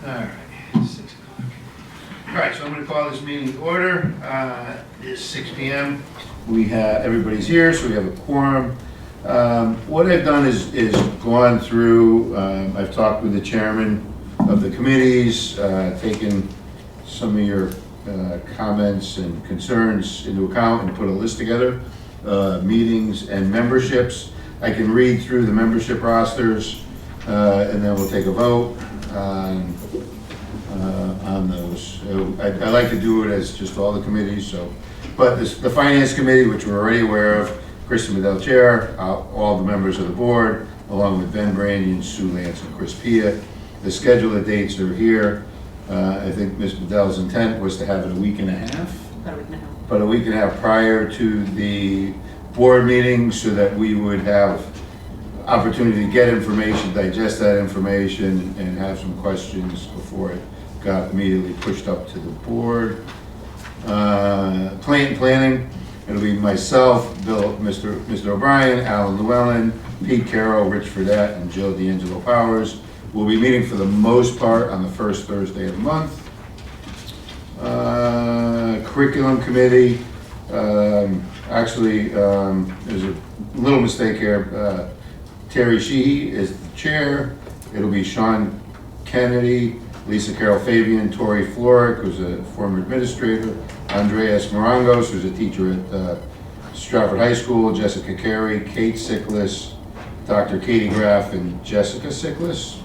All right, 6 o'clock. All right, so I'm going to call this meeting to order. It's 6 p.m. We have, everybody's here, so we have a quorum. What I've done is gone through, I've talked with the chairman of the committees, taken some of your comments and concerns into account and put a list together, meetings and memberships. I can read through the membership rosters, and then we'll take a vote on those. I like to do it as just all the committees, so. But the finance committee, which we're already aware of, Kristen Bedell Chair, all the members of the board, along with Ben Branyan, Sue Lance, and Chris Pia. The schedule of dates are here. I think Ms. Bedell's intent was to have it a week and a half. About a week and a half. But a week and a half prior to the board meeting, so that we would have opportunity to get information, digest that information, and have some questions before it got immediately pushed up to the board. Planning, it'll be myself, Mr. O'Brien, Alan Llewellyn, Pete Carroll, Rich Fredette, and Jill D'Angelo Powers. We'll be meeting for the most part on the first Thursday of the month. Curriculum committee, actually, there's a little mistake here. Terry Sheehy is the chair. It'll be Sean Kennedy, Lisa Carol Fabian, Tori Floric, who's a former administrator, Andreas Morangos, who's a teacher at Stratford High School, Jessica Carey, Kate Siklis, Dr. Katie Graff, and Jessica Siklis.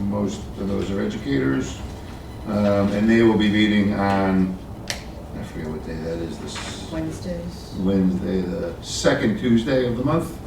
Most of those are educators. And they will be meeting on, I forget what day that is, this Wednesday, the second Tuesday of the month.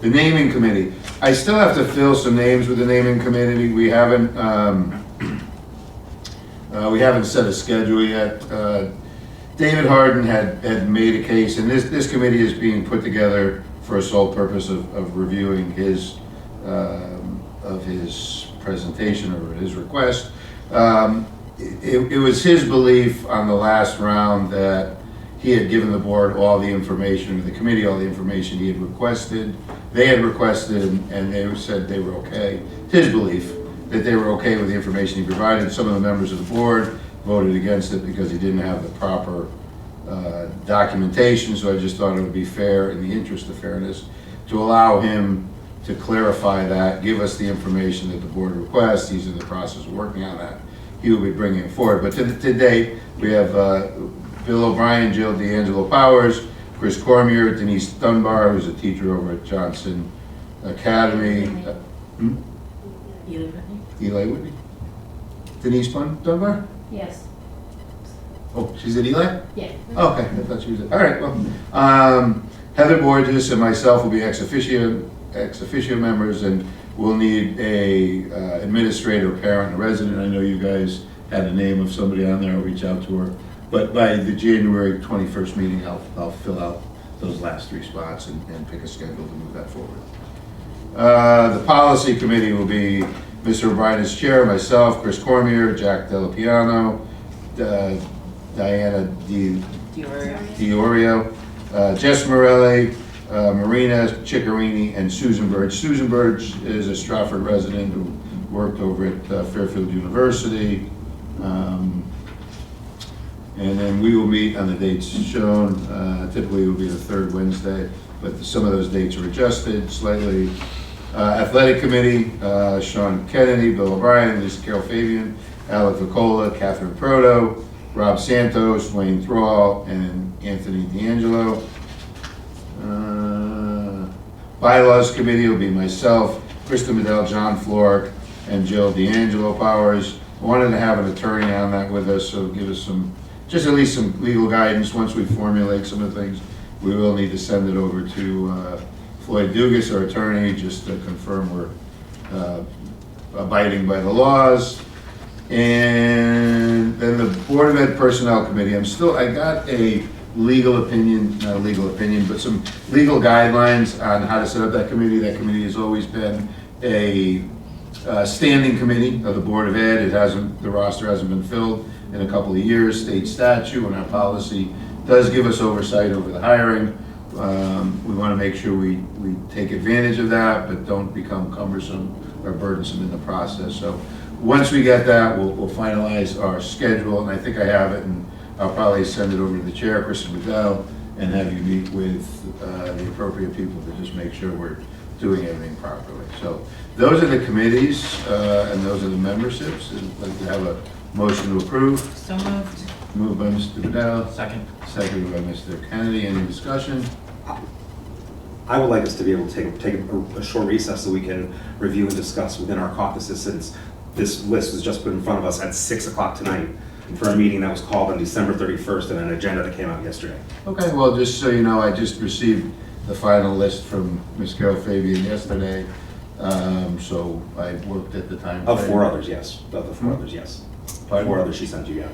The naming committee. I still have to fill some names with the naming committee. We haven't set a schedule yet. David Harden had made a case, and this committee is being put together for a sole purpose of reviewing his presentation or his request. It was his belief on the last round that he had given the board all the information, or the committee all the information he had requested. They had requested, and they said they were okay. His belief that they were okay with the information he provided. Some of the members of the board voted against it because he didn't have the proper documentation, so I just thought it would be fair, in the interest of fairness, to allow him to clarify that, give us the information that the board requests. He's in the process of working on that. He will be bringing it forward. But to date, we have Bill O'Brien, Jill D'Angelo Powers, Chris Cormier, Denise Dunbar, who's a teacher over at Johnson Academy. Eli Whitney. Denise Dunbar? Yes. Oh, she's at Eli? Yeah. Oh, okay, I thought she was at, all right, well, Heather Borges and myself will be ex officio members, and we'll need a administrator, parent, and resident. I know you guys had a name of somebody on there. I'll reach out to her. But by the January 21st meeting, I'll fill out those last 3 spots and pick a schedule to move that forward. The policy committee will be Mr. O'Brien as chair, myself, Chris Cormier, Jack Delapiano, Diana Diorio, Jess Morelli, Marina Ciccarini, and Susan Burge. Susan Burge is a Stratford resident who worked over at Fairfield University. And then we will meet on the dates shown. Typically it will be the third Wednesday, but some of those dates are adjusted slightly. Athletic committee, Sean Kennedy, Bill O'Brien, Lisa Carol Fabian, Alec Vicola, Catherine Proto, Rob Santos, Wayne Thrall, and Anthony D'Angelo. Bylaws committee will be myself, Kristen Bedell, John Flork, and Jill D'Angelo Powers. I wanted to have an attorney on that with us, so give us just at least some legal guidance. Once we formulate some of the things, we will need to send it over to Floyd Dugas, our attorney, just to confirm we're abiding by the laws. And then the Board of Ed Personnel Committee, I got a legal opinion, not a legal opinion, but some legal guidelines on how to set up that committee. That committee has always been a standing committee of the Board of Ed. The roster hasn't been filled in a couple of years. State statute and our policy does give us oversight over the hiring. We want to make sure we take advantage of that, but don't become cumbersome or burdensome in the process. So once we get that, we'll finalize our schedule, and I think I have it, and I'll probably send it over to the chair, Kristen McDowell, and have you meet with the appropriate people to just make sure we're doing everything properly. So those are the committees, and those are the memberships. I'd like to have a motion to approve. So moved. Moved by Mr. Bedell. Second. Seconded by Mr. Kennedy. Any discussion? I would like us to be able to take a short recess so we can review and discuss within our caucuses, since this list was just put in front of us at 6 o'clock tonight for a meeting that was called on December 31st and an agenda that came out yesterday. Okay, well, just so you know, I just received the final list from Ms. Carol Fabian yesterday, so I worked at the time. Of 4 others, yes. Of the 4 others, yes. Pardon? 4 others she sent you, yeah.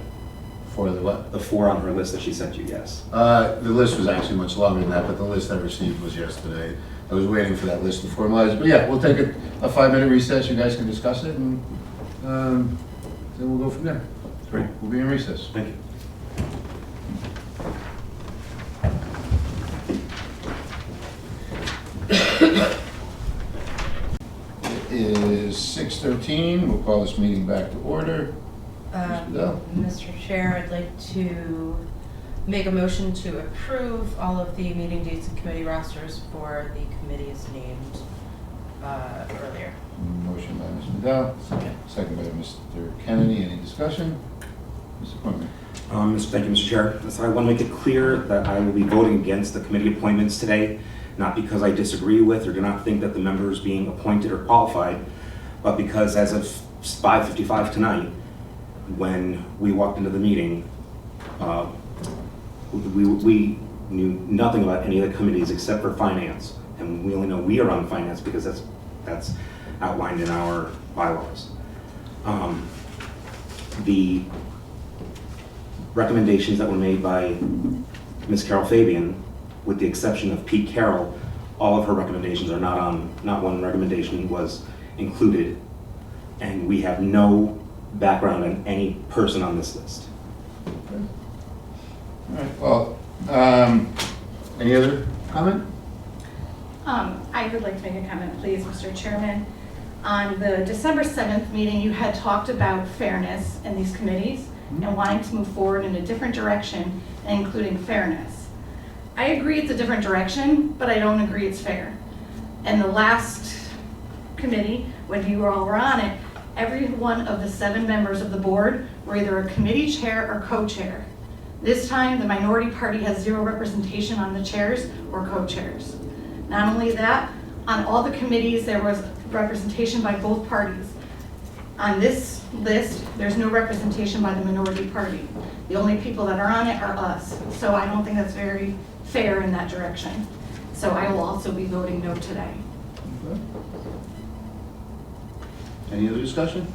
For the what? The 4 on her list that she sent you, yes. The list was actually much longer than that, but the list I received was yesterday. I was waiting for that list to formalize, but yeah, we'll take a 5-minute recess, you guys can discuss it, and then we'll go from there. Great. We'll be in recess. Thank you. It is 6:13, we'll call this meeting back to order. Bedell. Mr. Chair, I'd like to make a motion to approve all of the meeting dates and committee rosters for the committees named earlier. Motion by Mr. Bedell, second by Mr. Kennedy. Any discussion? Mr. Quinn. Thank you, Mr. Chair. So I want to make it clear that I will be voting against the committee appointments today, not because I disagree with or do not think that the members being appointed are qualified, but because as of 5:55 tonight, when we walked into the meeting, we knew nothing about any of the committees except for finance, and we only know we are on finance because that's outlined in our bylaws. The recommendations that were made by Ms. Carol Fabian, with the exception of Pete Carroll, all of her recommendations are not one recommendation was included, and we have no background on any person on this list. All right, well, any other comment? I would like to make a comment, please, Mr. Chairman. On the December 7th meeting, you had talked about fairness in these committees and wanting to move forward in a different direction, including fairness. I agree it's a different direction, but I don't agree it's fair. And the last committee, when you all were on it, every one of the 7 members of the board were either a committee chair or co-chair. This time, the minority party has 0 representation on the chairs or co-chairs. Not only that, on all the committees, there was representation by both parties. On this list, there's no representation by the minority party. The only people that are on it are us. So I don't think that's very fair in that direction. So I will also be voting no today. Okay. Any other discussion?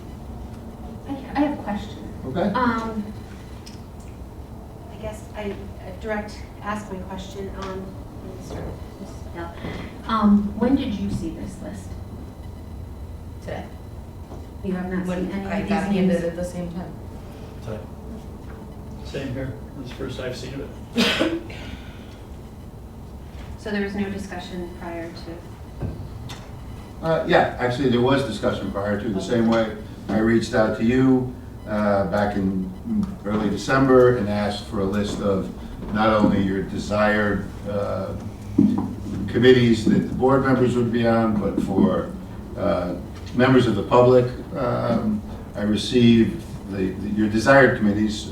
I have a question. Okay. I guess I ask my question on Mr. Bedell. When did you see this list? Today. You have not When seen any I of got these handed names? it at the same time. Same here. This is the first I've seen of it. So there was no discussion prior to? Yeah, actually, there was discussion prior to, the same way I reached out to you back in early December and asked for a list of not only your desired committees that the board members would be on, but for members of the public. I received your desired committees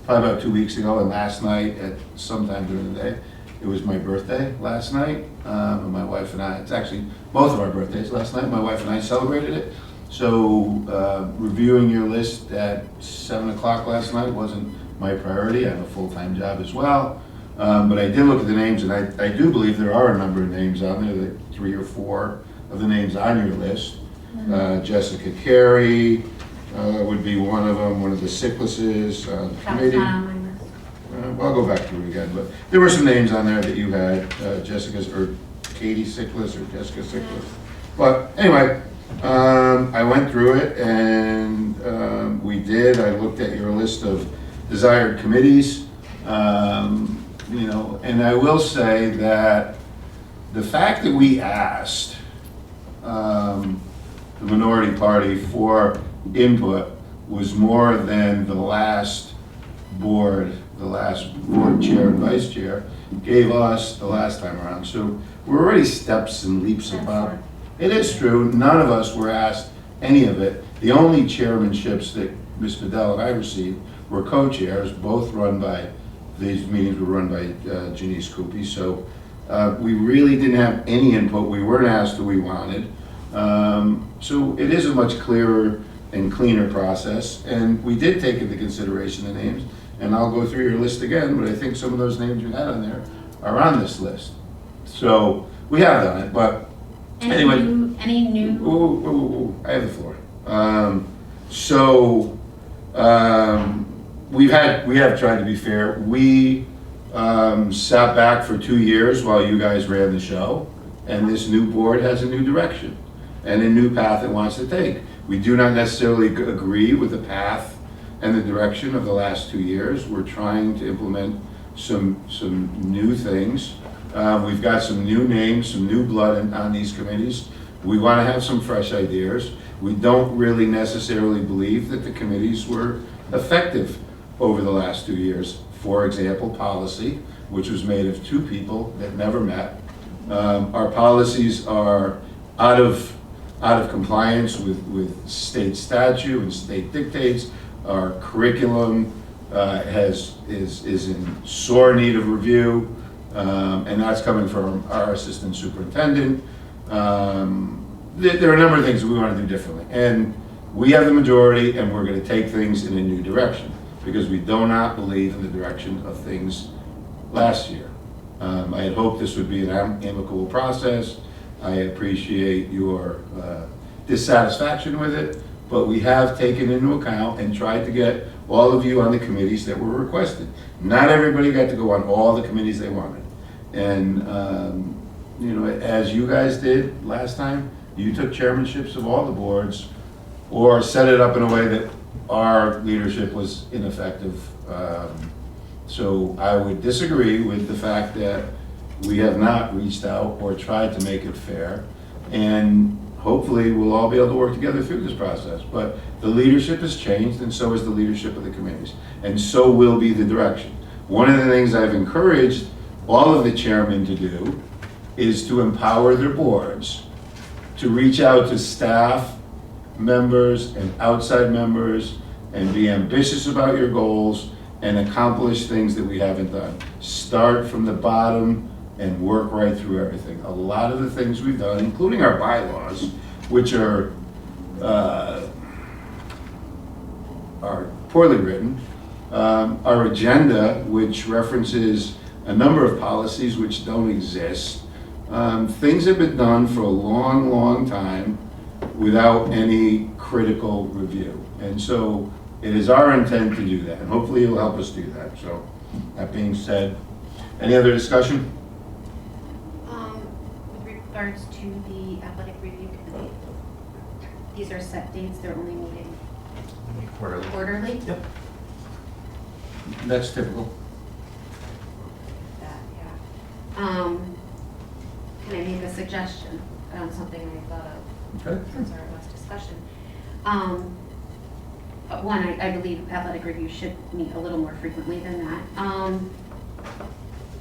probably about 2 weeks ago, and last night at sometime during the day. It was my birthday last night, and my wife and I, it's actually both of our birthdays last night, my wife and I celebrated it. So reviewing your list at 7 o'clock last night wasn't my priority. I have a full-time job as well. But I did look at the names, and I do believe there are a number of names on there, like 3 or 4 of the names on your list. Jessica Carey would be one of them, one of the Sicklesses on the That's committee. not on my list. Well, I'll go back to it again, but there were some names on there that you had, Jessica's, or Katie Sickless, or Jessica Sickless. But anyway, I went through it, and I looked at your list of desired committees, and I will say that the fact that we asked the minority party for input was more than the last board chair and vice chair gave us the last time around. So we're already steps and leaps above. It is true, none of us were asked any of it. The only chairmanships that Ms. Bedell and I received were co-chairs, both run by, these meetings were run by Janice Coopy. So we really didn't have any input. We weren't asked who we wanted. So it is a much clearer and cleaner process. And we did take into consideration the names. And I'll go through your list again, but I think some of those names you had on there are on this list. So we have done it, but anyway. Any new? Ooh, I have the floor. We have tried to be fair. We sat back for 2 years while you guys ran the show, and this new board has a new direction and a new path it wants to take. We do not necessarily agree with the path and the direction of the last 2 years. We're trying to implement some new things. We've got some new names, some new blood on these committees. We want to have some fresh ideas. We don't really necessarily believe that the committees were effective over the last 2 years. For example, policy, which was made of 2 people that never met. Our policies are out of compliance with state statute and state dictates. Our curriculum is in sore need of review, and that's coming from our assistant superintendent. There are a number of things that we want to do differently, and we have the majority, and we're going to take things in a new direction because we do not believe in the direction of things last year. I had hoped this would be an amicable process. I appreciate your dissatisfaction with it, but we have taken into account and tried to get all of you on the committees that were requested. Not everybody got to go on all the committees they wanted. And, as you guys did last time, you took chairmanships of all the boards or set it up in a way that our leadership was ineffective. So I would disagree with the fact that we have not reached out or tried to make it fair. And hopefully we'll all be able to work together through this process. But the leadership has changed, and so has the leadership of the committees. And so will be the direction. One of the things I've encouraged all of the chairmen to do is to empower their boards to reach out to staff members and outside members and be ambitious about your goals and accomplish things that we haven't done. Start from the bottom and work right through everything. A lot of the things we've done, including our bylaws, which are poorly written, our agenda, which references a number of policies which don't exist. Things have been done for a long, long time without any critical review. And so it is our intent to do that, and hopefully you'll help us do that. So that being said, any other discussion? With regards to the athletic review committee, these are set dates, they're only meeting quarterly? Yep. That's typical. That, yeah. Can I make a suggestion on something I thought of Okay. since our last discussion? One, I believe athletic review should meet a little more frequently than that,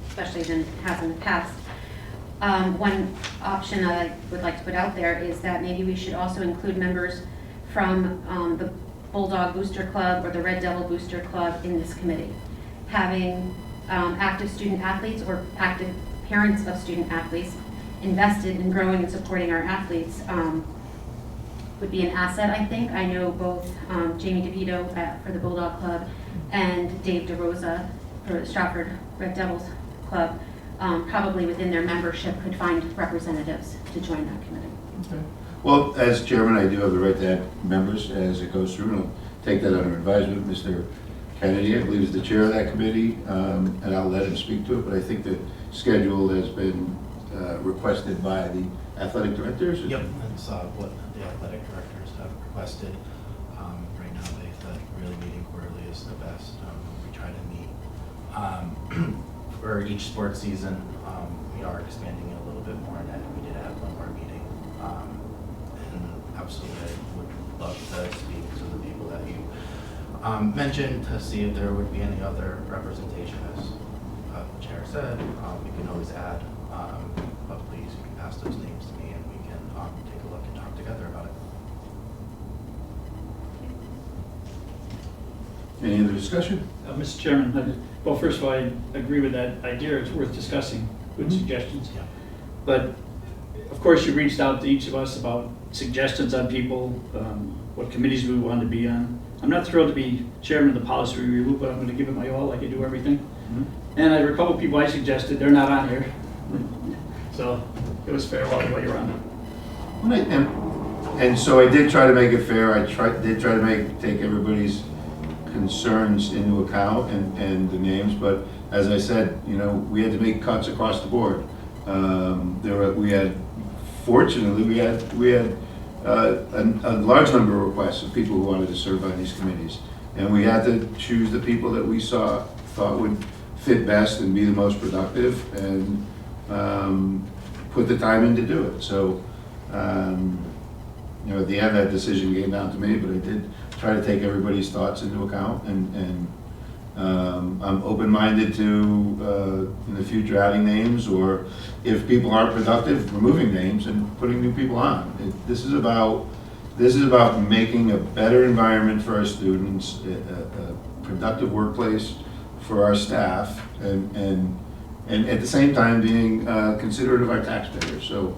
especially than it has in the past. One option I would like to put out there is that maybe we should also include members from the Bulldog Booster Club or the Red Devil Booster Club in this committee. Having active student athletes or active parents of student athletes invested in growing and supporting our athletes would be an asset, I think. I know both Jamie DeVito for the Bulldog Club and Dave DeRosa for the Stratford Red Devils Club probably within their membership could find representatives to join that committee. Okay. Well, as chairman, I do have the right to add members as it goes through, and I'll take that under advisement. Mr. Kennedy, I believe, is the chair of that committee, and I'll let him speak to it, but I think the schedule has been requested by the athletic directors. Yep, that's what the athletic directors have requested. Right now, they said really meeting quarterly is the best. We try to meet for each sports season. We are expanding it a little bit more, and we did have one more meeting. And absolutely, I would love to speak mentioned to see if there would be any other representation, as the chair said. We can always add, but please, you can pass those names to me and we can take a look and talk together about it. Any other discussion? Mr. Chairman, well, first of all, I agree with that idea. It's worth discussing. Good suggestions. Yeah. But, of course, you reached out to each of us about suggestions on people, what committees we want to be on. I'm not thrilled to be chairman of the policy review group, but I'm going to give it my all like I do everything. And there were a couple people I suggested, they're not on here. So it was fair while you're on it. Right, and so I did try to make it fair. I did try to take everybody's concerns into account and the names, but as I said, you know, we had to make cuts across the board. Fortunately, we had a large number of requests of people who wanted to serve on these committees, and we had to choose the people that we thought would fit best and be the most productive, and put the time in to do it. So, you know, at the end, that decision came down to me, but I did try to take everybody's thoughts into account, and I'm open-minded to, in the future, adding names, or if people aren't productive, removing names and putting new people on. This is about making a better environment for our students, a productive workplace for our staff, and at the same time being considerate of our taxpayers. So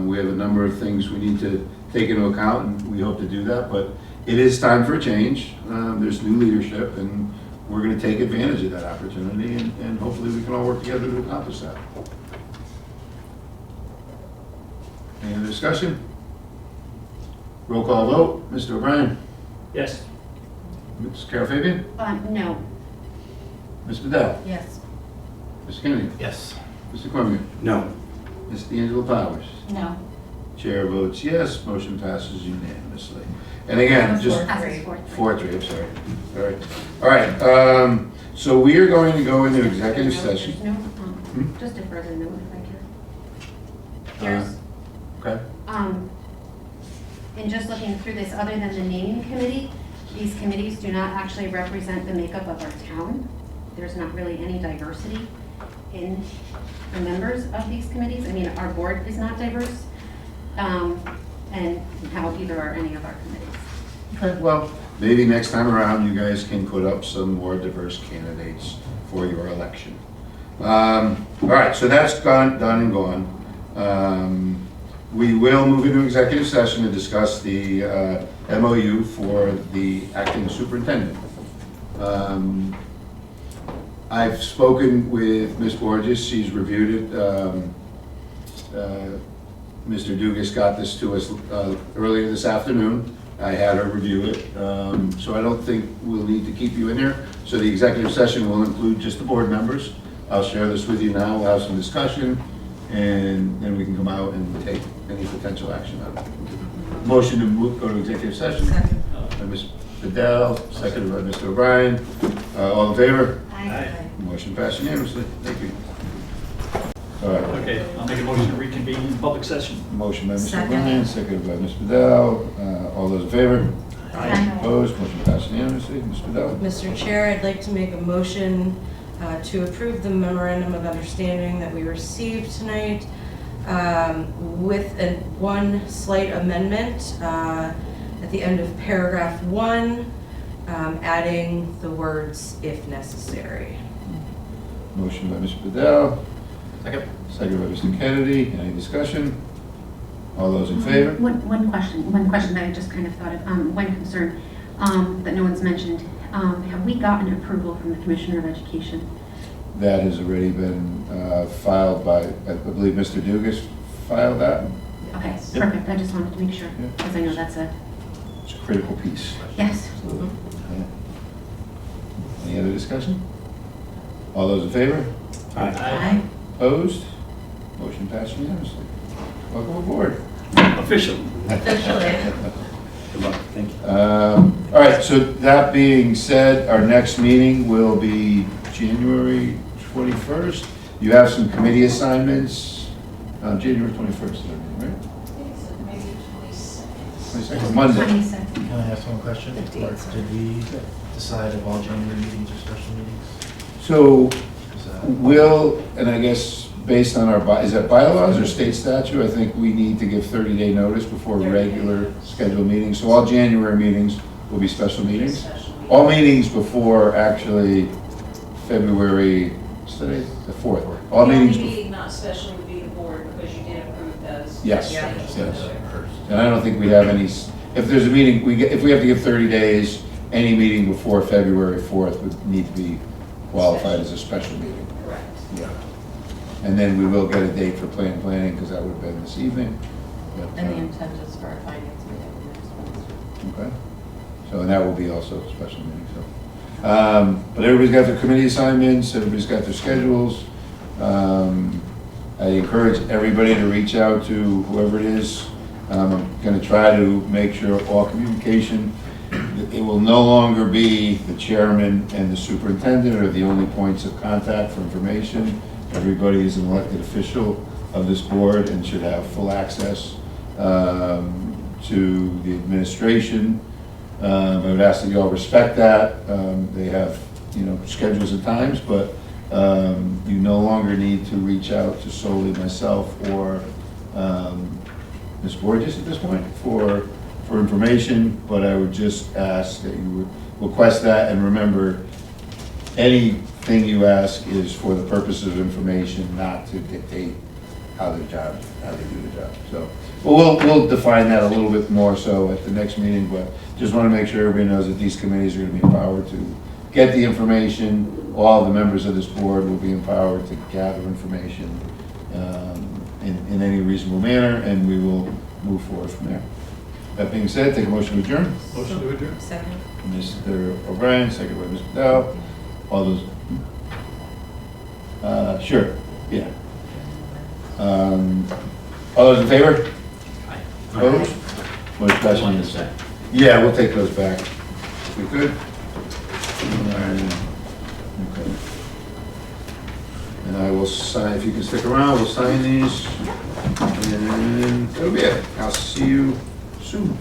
we have a number of things we need to take into account, and we hope to do that, but it is time for a change. There's new leadership, and we're going to take advantage of that opportunity, and hopefully we can all work together to accomplish that. Any other discussion? Roll call vote. Mr. O'Brien? Yes. Ms. Carol Fabian? No. Ms. Bedell? Yes. Mr. Kennedy? Yes. Mr. Cormier? No. Ms. D'Angelo Powers? No. Chair votes yes, motion passes unanimously. And again, just Passes 4-3. 4-3, I'm sorry. All right, so we are going to go into executive session. There's no, just a further note if I can. Here's, Okay, in just looking through this, other than the naming committee, these committees do not actually represent the makeup of our town. There's not really any diversity in the members of these committees. I mean, our board is not diverse, and how either are any of our committees. okay, well, maybe next time around you guys can put up some more diverse candidates for your election. All right, so that's done and gone. We will move into executive session to discuss the MOU for the acting superintendent. I've spoken with Ms. Borges, she's reviewed it. Mr. Dugas got this to us earlier this afternoon. I had her review it, so I don't think we'll need to keep you in here. So the executive session will include just the board members. I'll share this with you now, we'll have some discussion, and then we can come out and take any potential action on it. Motion to go to executive session. Second. By Ms. Bedell, seconded by Mr. O'Brien. All in favor? Aye. Motion passed unanimously. Thank you. All right. Okay, I'll make a motion to reconvene in public session. Motion by Mr. Second. O'Brien, seconded by Ms. Bedell. All those in favor? Aye. Opposed? Motion passed unanimously. Ms. Bedell? Mr. Chair, I'd like to make a motion to approve the memorandum of understanding that we received tonight with one slight amendment at the end of paragraph 1, adding the words "if necessary." Motion by Ms. Bedell, Second. seconded by Mr. Kennedy. Any discussion? All those in favor? One question that I just kind of thought of, one concern that no one's mentioned. Have we gotten approval from the Commissioner of Education? That has already been filed by, I believe Mr. Dugas filed that. Okay, Yep. perfect. I just wanted to make sure, Yeah. because I know that's a, It's a critical piece. yes. Yeah. Any other discussion? All those in favor? Aye. Opposed? Motion passed unanimously. Welcome aboard. Official. Officially. Good luck. Thank you. All right, so that being said, our next meeting will be January 21st. You have some committee assignments, January 21st, right? 22nd, Monday. 22nd. Can I ask one question? 15th, Or sorry. did we decide if all January meetings are special meetings? So Is that? will, and I guess based on our, is that bylaws or state statute? I think we need to give 30-day notice before 30 regular scheduled meetings. So all January meetings will be special meetings. All meetings before actually February, what's today, the 4th. All The meetings, only meeting not special would be the board, because you did approve those. Yes, Yeah. yes. And I don't think we have any, if there's a meeting, if we have to give 30 days, any meeting before February 4th would need to be qualified as a special meeting. Correct. Yeah. And then we will get a date for planning, because that would have been this evening. But, And the intent is for our finance meeting next Wednesday. Okay. So, and that will be also a special meeting, so. But everybody's got their committee assignments, everybody's got their schedules. I encourage everybody to reach out to whoever it is. I'm gonna try to make sure all communication, it will no longer be the chairman and the superintendent are the only points of contact for information. Everybody is an elected official of this board and should have full access to the administration. I would ask that you all respect that. They have, schedules and times, but you no longer need to reach out to solely myself or Ms. Borges at this point for information, but I would just ask that you would request that, and remember, anything you ask is for the purpose of information, not to dictate how they do the job. So, but we'll define that a little bit more so at the next meeting, but just want to make sure everybody knows that these committees are going to be empowered to get the information. All the members of this board will be empowered to gather information in any reasonable manner, and we will move forward from there. That being said, take a motion to adjourn. Motion to adjourn. Second. Mr. O'Brien, second by Mr. Dow. All those, sure, yeah. All those in favor? Opposed? Motion passes unanimously. Yeah, we'll take those back. If we could. Okay. And I will sign, if you can stick around, we'll sign these. And that'll be it. I'll see you soon.